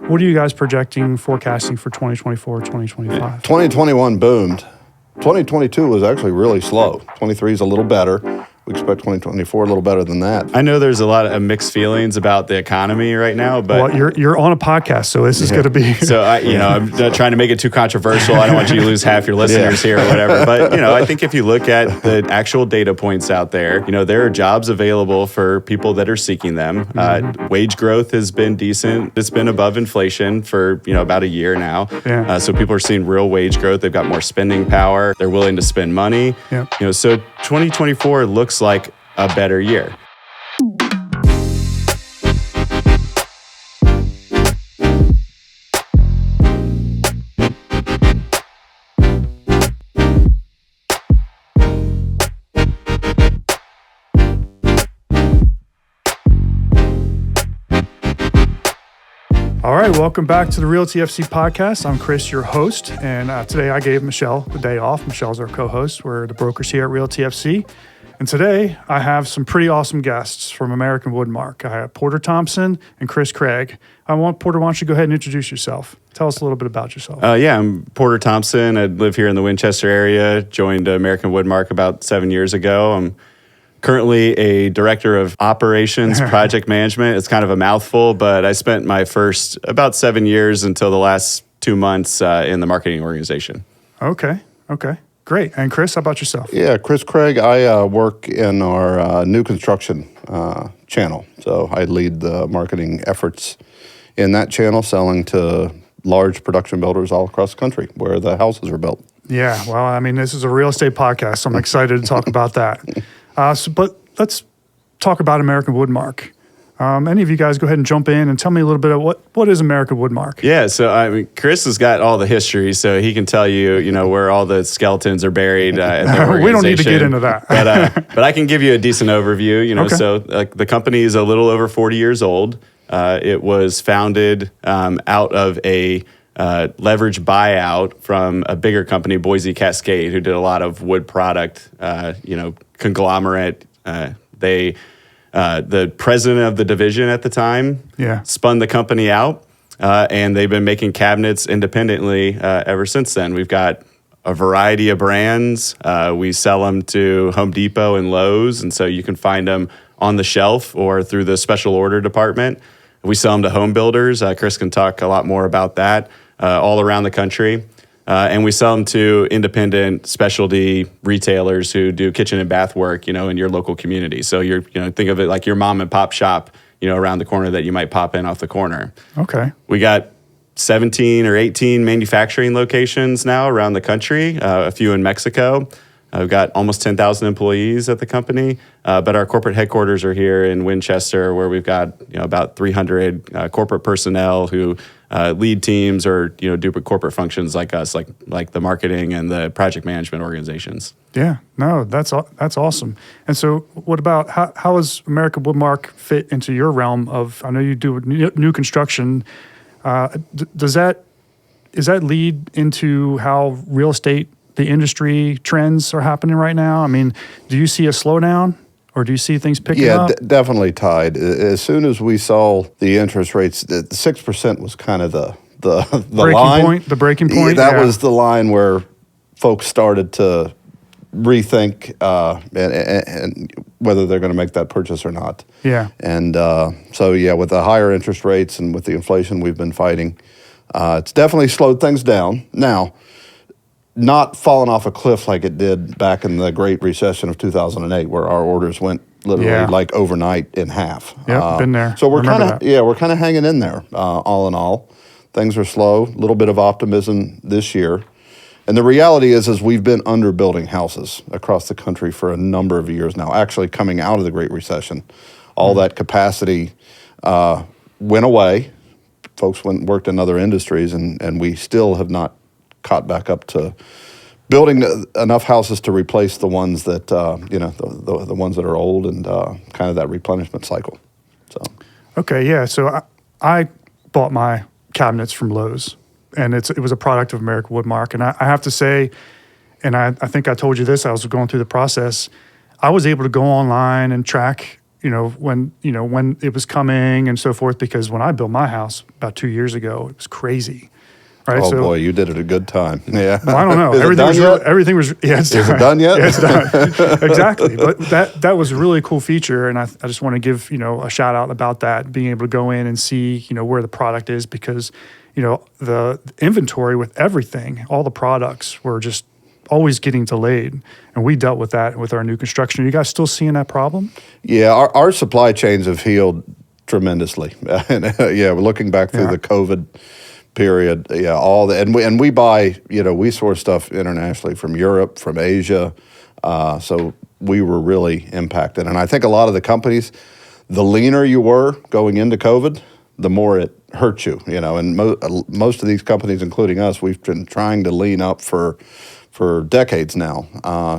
What are you guys forecasting for 2024, 2025? 2021 boomed. 2022 was actually really slow. 23 is a little better. We expect 2024 a little better than that. I know there's a lot of mixed feelings about the economy right now, but you're on a podcast, so this is going to be. So I'm not trying to make it too controversial. I don't want you to lose half your listeners here or whatever. But I think if you look at the actual data points out there, there are jobs available for people that are seeking them. Wage growth has been decent. It's been above inflation for about a year now. Yeah. So people are seeing real wage growth. They've got more spending power. They're willing to spend money. Yeah. So 2024 looks like a better year. All right, welcome back to the Realty FC podcast. I'm Chris, your host, and today I gave Michelle the day off. Michelle's our co-host. We're the brokers here at Realty FC. And today I have some pretty awesome guests from American Woodmark. I have Porter Thompson and Chris Craig. Porter, why don't you go ahead and introduce yourself? Tell us a little bit about yourself. I'm Porter Thompson. I live here in the Winchester area. Joined American Woodmark about 7 years ago. I'm currently a director of operations project management. It's kind of a mouthful, but I spent my first about 7 years until the last 2 months in the marketing organization. Okay. Great. And Chris, how about yourself? Yeah, Chris Craig. I work in our new construction channel. So I lead the marketing efforts in that channel, selling to large production builders all across the country where the houses are built. Yeah, well, this is a real estate podcast, so I'm excited to talk about that. But let's talk about American Woodmark. Any of you guys go ahead and jump in and tell me a little bit of what is American Woodmark? Yeah, so Chris has got all the history, so he can tell you, where all the skeletons are buried. At the organization. We don't need to get into that. but I can give you a decent overview. Okay. So the company is a little over 40 years old. It was founded out of a leverage buyout from a bigger company, Boise Cascade, who did a lot of wood product. Conglomerate. The president of the division at the time spun the company out, and they've been making cabinets independently ever since then. We've got a variety of brands. We sell them to Home Depot and Lowe's, and so you can find them on the shelf or through the special order department. We sell them to home builders. Chris can talk a lot more about that all around the country. And we sell them to independent specialty retailers who do kitchen and bath work, in your local community. So think of it like your mom and pop shop, around the corner that you might pop in off the corner. Okay. We got 17 or 18 manufacturing locations now around the country, a few in Mexico. We've got almost 10,000 employees at the company, but our corporate headquarters are here in Winchester, where we've got about 300 corporate personnel who lead teams or do corporate functions like us, like the marketing and the project management organizations. Yeah, no, that's awesome. And so, what about how does American Woodmark fit into your realm of? I know you do new construction. Does that lead into how real estate, the industry trends are happening right now? Do you see a slowdown, or do you see things picking up? Yeah, definitely tied. As soon as we saw the interest rates, 6% was kind of the line. The breaking point. That was the line where folks started to rethink and whether they're going to make that purchase or not. Yeah. And with the higher interest rates and with the inflation we've been fighting, it's definitely slowed things down. Now, not fallen off a cliff like it did back in the Great Recession of 2008, where our orders went literally like overnight in half. Yep, been there. So we're kind of hanging in there. All in all, things are slow. A little bit of optimism this year, and the reality is we've been underbuilding houses across the country for a number of years now. Actually, coming out of the Great Recession, all that capacity went away. Folks went and worked in other industries, and we still have not caught back up to building enough houses to replace the ones that the ones that are old and kind of that replenishment cycle. So okay, yeah. So I bought my cabinets from Lowe's, and it was a product of American Woodmark. And I have to say, and I think I told you this, I was going through the process, I was able to go online and track when it was coming and so forth. Because when I built my house about 2 years ago, it was crazy. Right? Oh boy, you did it a good time. Yeah. Well, I don't know. Is everything was yeah, it's done. Is it done yet? Yeah, it's done. Exactly. But that was a really cool feature, and I just want to give a shout out about that, being able to go in and see where the product is, because the inventory with everything, all the products were just always getting delayed, and we dealt with that with our new construction. Are you guys still seeing that problem? Yeah, our supply chains have healed tremendously. And we're looking back through the COVID period. Yeah, and we buy, we source stuff internationally from Europe, from Asia. So we were really impacted. And I think a lot of the companies, the leaner you were going into COVID, the more it hurt you, and most of these companies, including us, we've been trying to lean up for decades now,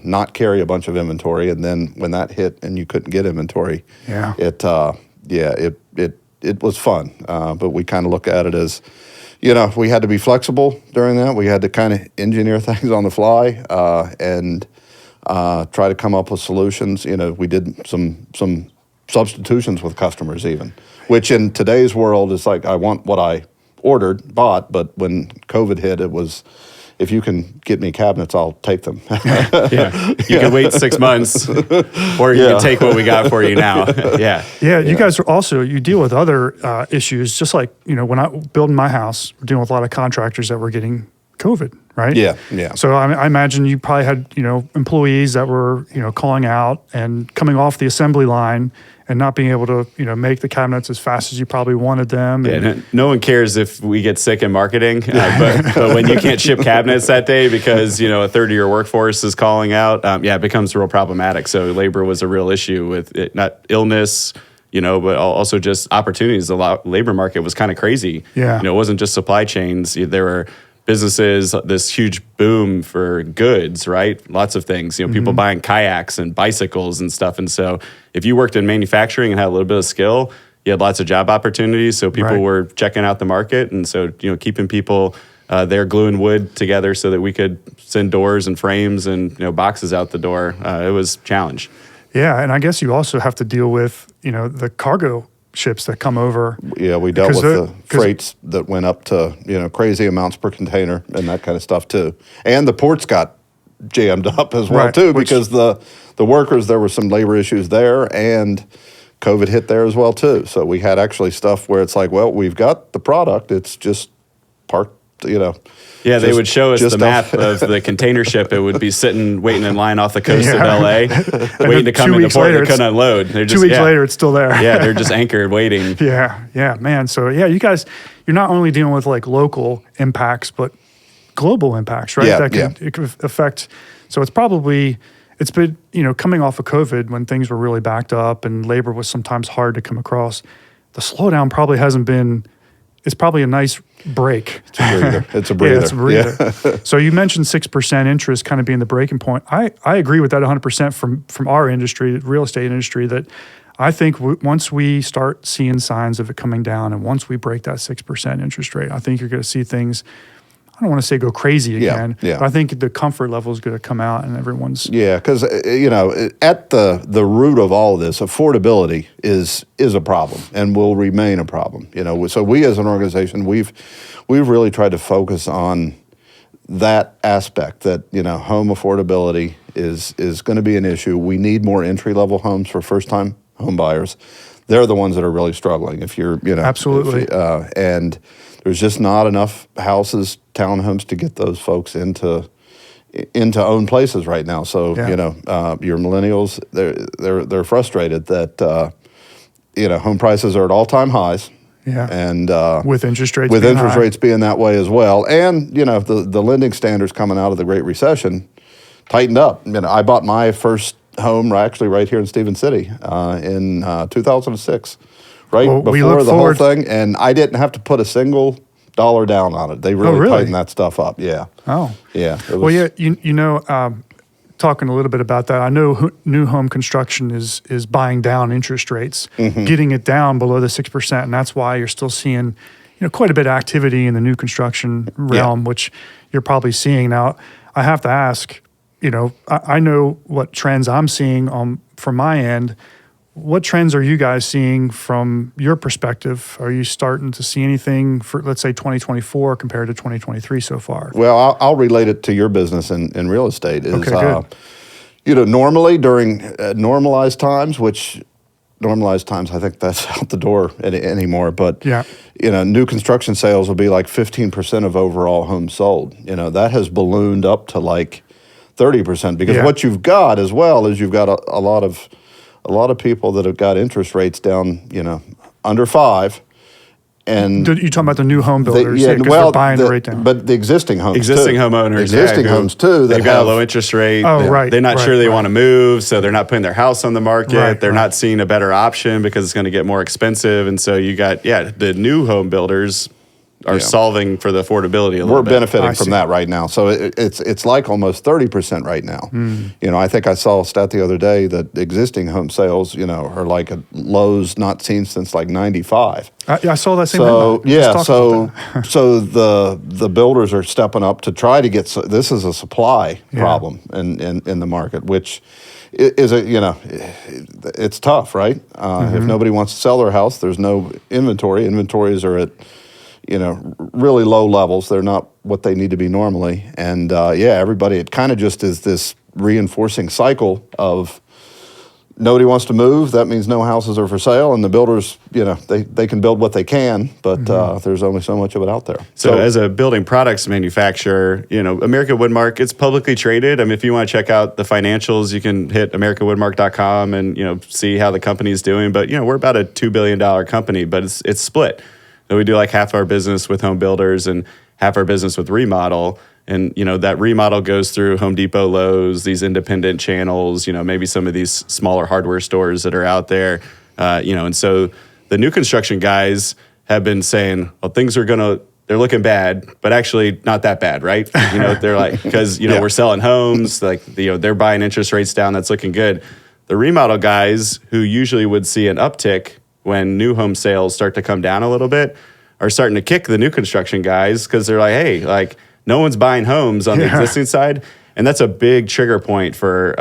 not carry a bunch of inventory. And then when that hit and you couldn't get inventory, it was fun. But we kind of look at it as, we had to be flexible during that. We had to kind of engineer things on the fly and try to come up with solutions. We did some substitutions with customers even, which in today's world is like, I want what I bought. But when COVID hit, it was, if you can get me cabinets, I'll take them. You can wait 6 months, or you can take what we got for you now. You guys are also, you deal with other issues, just like, when I building my house, we're dealing with a lot of contractors that were getting COVID, right? Yeah. So I imagine you probably had, employees that were, calling out and coming off the assembly line and not being able to, make the cabinets as fast as you probably wanted them. Yeah, no one cares if we get sick in marketing, but when you can't ship cabinets that day because, a third of your workforce is calling out, it becomes real problematic. So labor was a real issue with it, not illness, but also just opportunities. The labor market was kind of crazy. Yeah. It wasn't just supply chains. There were businesses, this huge boom for goods, right? Lots of things, people buying kayaks and bicycles and stuff. And so if you worked in manufacturing and had a little bit of skill, you had lots of job opportunities. So people were checking out the market. And so, keeping people there gluing wood together so that we could send doors and frames and, boxes out the door. It was a challenge. Yeah. And I guess you also have to deal with, the cargo ships that come over. Yeah, we dealt with the freights that went up to, crazy amounts per container and that kind of stuff too. And the ports got jammed up as well too, because the workers, there were some labor issues there and COVID hit there as well too. So we had actually stuff where it's like, well, we've got the product, it's just parked, Yeah, they would show us the map of the container ship. It would be sitting, waiting in line off the coast of LA, waiting to come into port. They couldn't unload. They're just, 2 weeks later, it's still there. Yeah, they're just anchored, waiting. Yeah, man. So you guys, you're not only dealing with like local impacts, but global impacts, right? It could affect. So it's been, coming off of COVID when things were really backed up and labor was sometimes hard to come across. The slowdown probably hasn't been. It's probably a nice break. It's a breather. It's a breather. Yeah, it's a breather. Yeah. So you mentioned 6% interest kind of being the breaking point. I agree with that 100% from our industry, the real estate industry, that I think once we start seeing signs of it coming down and once we break that 6% interest rate, I think you're going to see things, I don't want to say go crazy again, but I think the comfort level is going to come out and everyone's... Yeah, because, at the root of all of this, affordability is a problem and will remain a problem. So we as an organization, we've really tried to focus on that aspect that, home affordability is going to be an issue. We need more entry-level homes for first-time home buyers. They're the ones that are really struggling. If you're, Absolutely. And there's just not enough houses, townhomes to get those folks into own places right now. So your millennials, they're frustrated that home prices are at all-time highs. Yeah, and with interest rates being that way as well, and the lending standards coming out of the Great Recession tightened up. I bought my first home actually right here in Stephen City in 2006. Before the whole thing, and I didn't have to put a single dollar down on it. They really tightened that stuff up. Yeah. Oh. Yeah. Talking a little bit about that, I know new home construction is buying down interest rates, getting it down below the 6%, and that's why you're still seeing, quite a bit of activity in the new construction realm, which you're probably seeing now. I have to ask, I know what trends I'm seeing from my end. what trends are you guys seeing from your perspective? Are you starting to see anything for, let's say, 2024 compared to 2023 so far? Well, I'll relate it to your business in real estate. Is, okay, good. Normally during normalized times, I think that's out the door anymore. But yeah. New construction sales will be like 15% of overall homes sold. That has ballooned up to like 30% because what you've got as well is you've got a lot of people that have got interest rates down, under 5%. And you're talking about the new home builders, because they're buying the rate down. But the existing homes, homeowners, homes too, they've got a low interest rate. Oh, right. They're not sure they want to move, so they're not putting their house on the market. Right, they're not seeing a better option because it's going to get more expensive, and so you got the new home builders are solving for the affordability a little bit. We're benefiting from that right now. So it's like almost 30% right now. I think I saw a stat the other day that existing home sales, are like at lows not seen since like 95. I saw that same thing. So the builders are stepping up to try to get, this is a supply problem in the market, which is it's tough, right? If nobody wants to sell their house, there's no inventory. Inventories are at really low levels. They're not what they need to be normally. And everybody, it kind of just is this reinforcing cycle of nobody wants to move. That means no houses are for sale. And the builders, they can build what they can, but there's only so much of it out there. So as a building products manufacturer, American Woodmark, it's publicly traded. I mean, if you want to check out the financials, you can hit americanwoodmark.com and, see how the company's doing. But, we're about a $2 billion company, but it's split. So we do like half our business with home builders and half our business with remodel. And, that remodel goes through Home Depot, Lowe's, these independent channels, maybe some of these smaller hardware stores that are out there. And so the new construction guys have been saying, well, they're looking bad, but actually not that bad, right? They're like, because, we're selling homes, like, they're buying interest rates down. That's looking good. The remodel guys who usually would see an uptick when new home sales start to come down a little bit, are starting to kick the new construction guys because they're like, hey, like no one's buying homes on the existing side. And that's a big trigger point for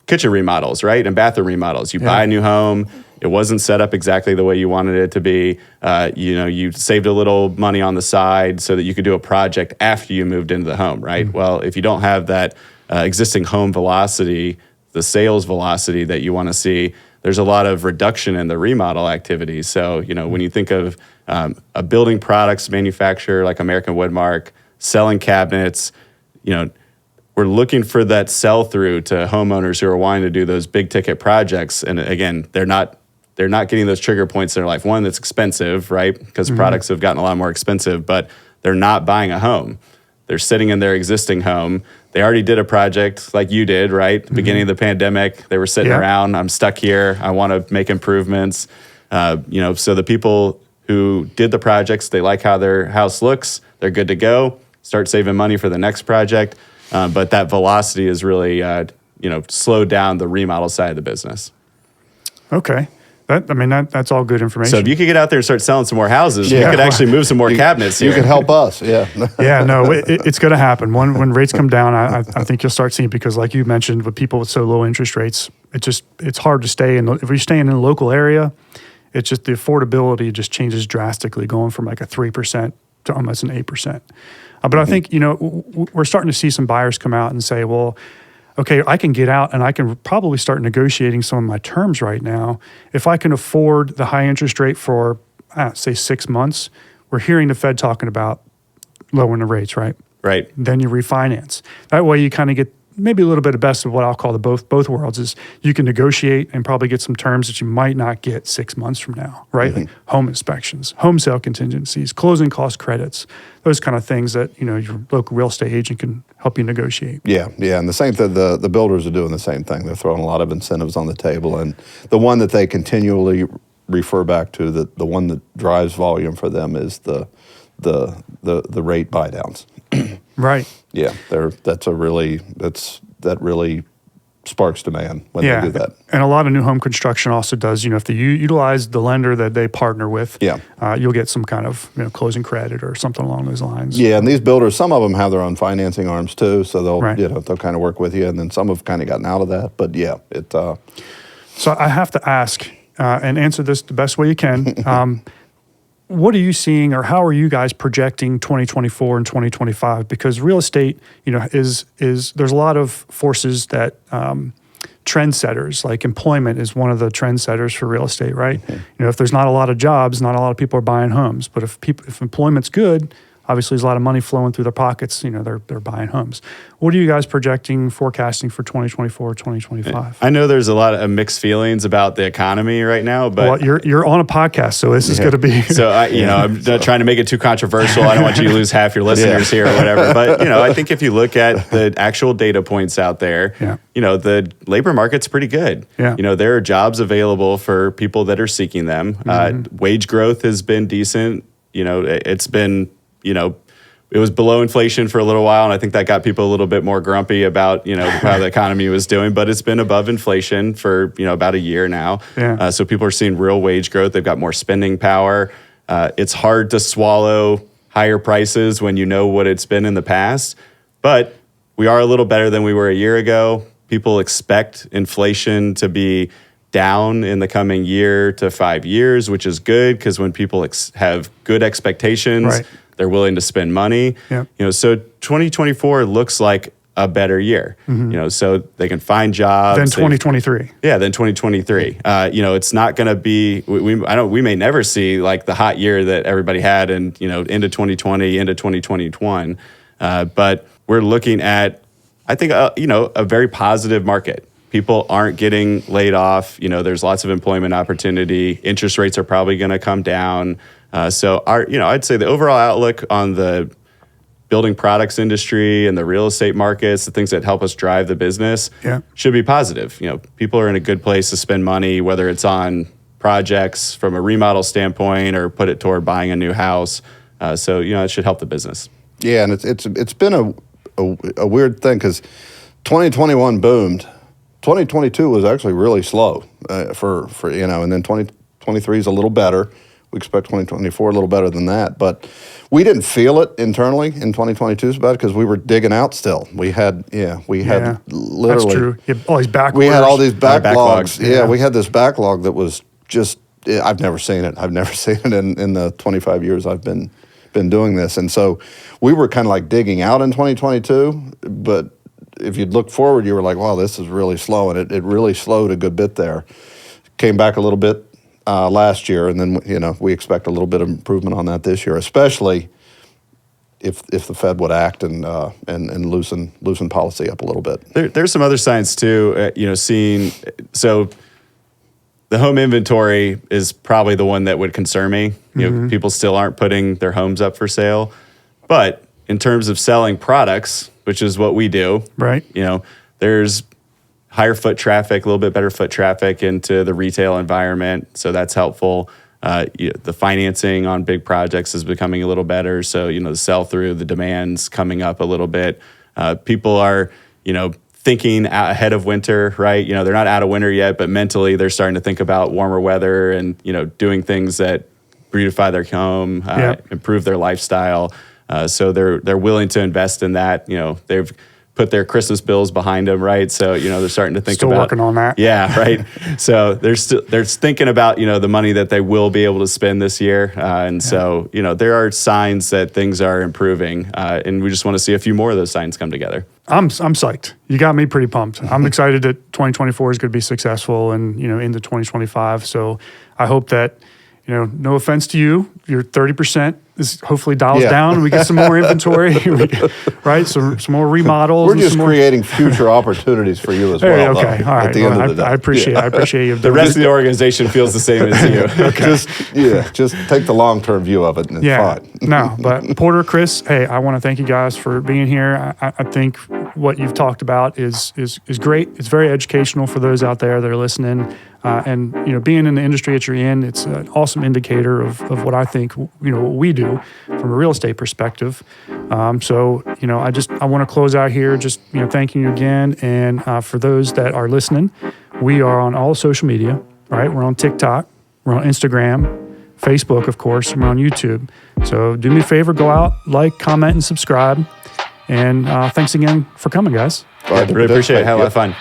kitchen remodels, right? And bathroom remodels. You buy a new home, it wasn't set up exactly the way you wanted it to be. You saved a little money on the side so that you could do a project after you moved into the home, right? Well, if you don't have that existing home velocity, the sales velocity that you want to see, there's a lot of reduction in the remodel activity. So, when you think of a building products manufacturer like American Woodmark selling cabinets, we're looking for that sell-through to homeowners who are wanting to do those big ticket projects. And again, they're not getting those trigger points in their life. One, that's expensive, right? Because products have gotten a lot more expensive, but they're not buying a home. They're sitting in their existing home. They already did a project like you did, right? At the beginning of the pandemic, they were sitting around. I'm stuck here. I want to make improvements. So the people who did the projects, they like how their house looks. They're good to go. Start saving money for the next project. But that velocity is really, slowed down the remodel side of the business. Okay. That's all good information. So if you could get out there and start selling some more houses, you could actually move some more cabinets here. You could help us, it's going to happen. When rates come down, I think you'll start seeing, because like you mentioned, with people with so low interest rates, it's hard to stay in. If you're staying in a local area, it's just the affordability just changes drastically, going from like a 3% to almost an 8%. But I think, we're starting to see some buyers come out and say, well, okay, I can get out and I can probably start negotiating some of my terms right now. If I can afford the high interest rate for, say, 6 months, we're hearing the Fed talking about lowering the rates, right? Right. Then you refinance. That way you kind of get maybe a little bit of best of what I'll call the both worlds, is you can negotiate and probably get some terms that you might not get 6 months from now, right? Like home inspections, home sale contingencies, closing cost credits, those kind of things that, your local real estate agent can help you negotiate. Yeah, and the same thing, the builders are doing the same thing. They're throwing a lot of incentives on the table, and the one that they continually refer back to, the one that drives volume for them, is the rate buy downs. Right. Yeah, that really sparks demand when they do that. And a lot of new home construction also does, if they utilize the lender that they partner with, you'll get some kind of closing credit or something along those lines. Yeah, and these builders, some of them have their own financing arms too, so they'll they'll kind of work with you, and then some have kind of gotten out of that. But So I have to ask and answer this the best way you can. What are you seeing, or how are you guys projecting 2024 and 2025? Because real estate, is there's a lot of forces that trendsetters, like employment is one of the trendsetters for real estate, right? Mm-hmm. If there's not a lot of jobs, not a lot of people are buying homes. But if employment's good, obviously there's a lot of money flowing through their pockets. They're buying homes. What are you guys projecting, forecasting for 2024, 2025? I know there's a lot of mixed feelings about the economy right now, but you're on a podcast, so this is going to be. So I'm not trying to make it too controversial. I don't want you to lose half your listeners here or whatever. But I think if you look at the actual data points out there, the labor market's pretty good. Yeah. There are jobs available for people that are seeking them. Wage growth has been decent. It's been. It was below inflation for a little while, and I think that got people a little bit more grumpy about, how the economy was doing. But it's been above inflation for, about a year now. Yeah. So people are seeing real wage growth. They've got more spending power. It's hard to swallow higher prices when you know what it's been in the past. But we are a little better than we were a year ago. People expect inflation to be down in the coming year to 5 years, which is good because when people have good expectations, right, they're willing to spend money. Yep. So 2024 looks like a better year. Mm-hmm. So they can find jobs. Then 2023. Than 2023. It's not going to be. We may never see like the hot year that everybody had, and into 2020, into 2021. But we're looking at, I think, a very positive market. People aren't getting laid off. There's lots of employment opportunity. Interest rates are probably going to come down. So I'd say the overall outlook on the building products industry and the real estate markets, the things that help us drive the business, should be positive. People are in a good place to spend money, whether it's on projects from a remodel standpoint or put it toward buying a new house. So it should help the business. Yeah, and it's been a weird thing because 2021 boomed. 2022 was actually really slow for and then 2023 is a little better. We expect 2024 a little better than that, but we didn't feel it internally in 2022 so bad because we were digging out still. We had literally. That's true. You had all these backlogs. We had all these backlogs. Yeah, we had this backlog that was just. I've never seen it. I've never seen it in the 25 years I've been doing this, and so we were kind of like digging out in 2022, but if you'd look forward, you were like, wow, this is really slow. And it really slowed a good bit there. Came back a little bit last year, and then, we expect a little bit of improvement on that this year, especially if the Fed would act and loosen policy up a little bit. There's some other signs too, so the home inventory is probably the one that would concern me. People still aren't putting their homes up for sale. But in terms of selling products, which is what we do, right? There's higher foot traffic, a little bit better foot traffic into the retail environment, so that's helpful. The financing on big projects is becoming a little better, so the sell-through, the demand's coming up a little bit. People are, thinking ahead of winter, right? They're not out of winter yet, but mentally they're starting to think about warmer weather and doing things that beautify their home, improve their lifestyle. So they're willing to invest in that. They've put their Christmas bills behind them, right? So they're starting to think still working on that. Yeah, right. So they're thinking about the money that they will be able to spend this year, so there are signs that things are improving, and we just want to see a few more of those signs come together. I'm psyched. You got me pretty pumped. I'm excited that 2024 is going to be successful and into 2025. So I hope that no offense to you, your 30% is hopefully dials down and we get some more inventory, right? So some more remodels. We're just creating future opportunities for you as well. Okay, all right. I appreciate you. The rest of the organization feels the same as you. Okay. Just take the long-term view of it and it's fine. No, but Porter, Chris, hey, I want to thank you guys for being here. I think what you've talked about is great. It's very educational for those out there that are listening. And being in the industry that you're in, it's an awesome indicator of what I think what we do from a real estate perspective. So I want to close out here just thanking you again. And for those that are listening, we are on all social media. Right, we're on TikTok, we're on Instagram, Facebook, of course, and we're on YouTube. So do me a favor, go out, like, comment, and subscribe. And thanks again for coming, guys. Really appreciate it. Had a lot of fun.